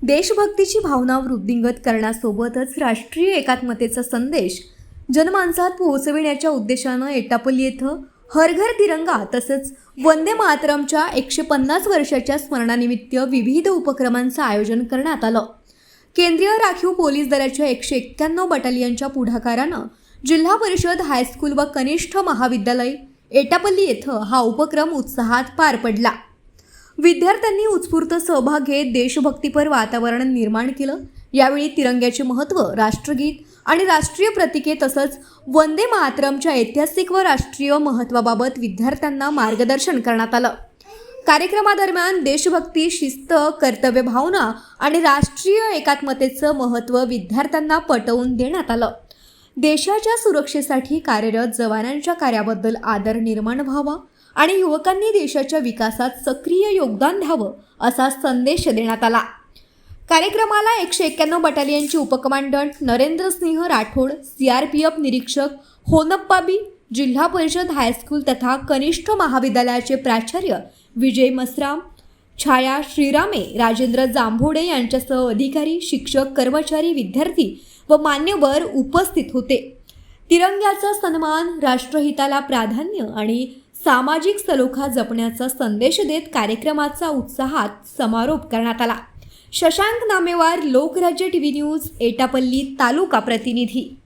देशभक्तीची भावना वृद्धिंगत करण्यासोबतच राष्ट्रीय एकात्मतेचा संदेश जनमानसात पोहोचविण्याच्या उद्देशानं एटापल्ली येथे हर घर तिरंगा तसंच वंदे मातरमच्या 150 वर्षाच्या स्मरणानिमित्त विविध उपक्रमांचं आयोजन करण्यात आलं। केंद्रीय राखीव पोलीस दलाच्या 191 बटालियनच्या पुढाकारानं जिल्हा परिषद हायस्कूल व कनिष्ठ महाविद्यालय एटापल्ली येथे हा उपक्रम उत्साहात पार पडला। विद्यार्थ्यांनी उत्स्फूर्त सहभाग घेत देशभक्तीपर वातावरण निर्माण केलं। यावेळी तिरंग्याचे महत्त्व, राष्ट्रगीत आणि राष्ट्रीय प्रतीके तसंच वंदे मातरमच्या ऐतिहासिक व राष्ट्रीय महत्त्वाबाबत विद्यार्थ्यांना मार्गदर्शन करण्यात आलं। कार्यक्रमादरम्यान देशभक्ती, शिस्त, कर्तव्य भावना आणि राष्ट्रीय एकात्मतेचं महत्त्व विद्यार्थ्यांना पटवून देण्यात आलं। देशाच्या सुरक्षेसाठी कार्यरत जवानांच्या कार्याबद्दल आदर निर्माण व्हावा आणि युवकांनी देशाच्या विकासात सक्रिय योगदान द्यावं असा संदेश देण्यात आला। कार्यक्रमाला 191 बटालियनचे उपकमांडंट नरेंद्र सिंह राठोड, सीआरपीएफ निरीक्षक होनप्पा बी, जिल्हा परिषद हायस्कूल तथा कनिष्ठ महाविद्यालयाचे प्राचार्य विजय मसराम, छाया श्रीरामे, राजेंद्र जांभोडे यांच्यासह अधिकारी, शिक्षक, कर्मचारी, विद्यार्थी व मान्यवर उपस्थित होते। तिरंग्याचा सन्मान, राष्ट्रहिताला प्राधान्य आणि सामाजिक सलोखा जपण्याचा संदेश देत कार्यक्रमाचा उत्साहात समारोप करण्यात आला। शशांक नामेवार, लोकराज्य टीव्ही न्यूज, एटापल्ली तालुका प्रतिनिधी।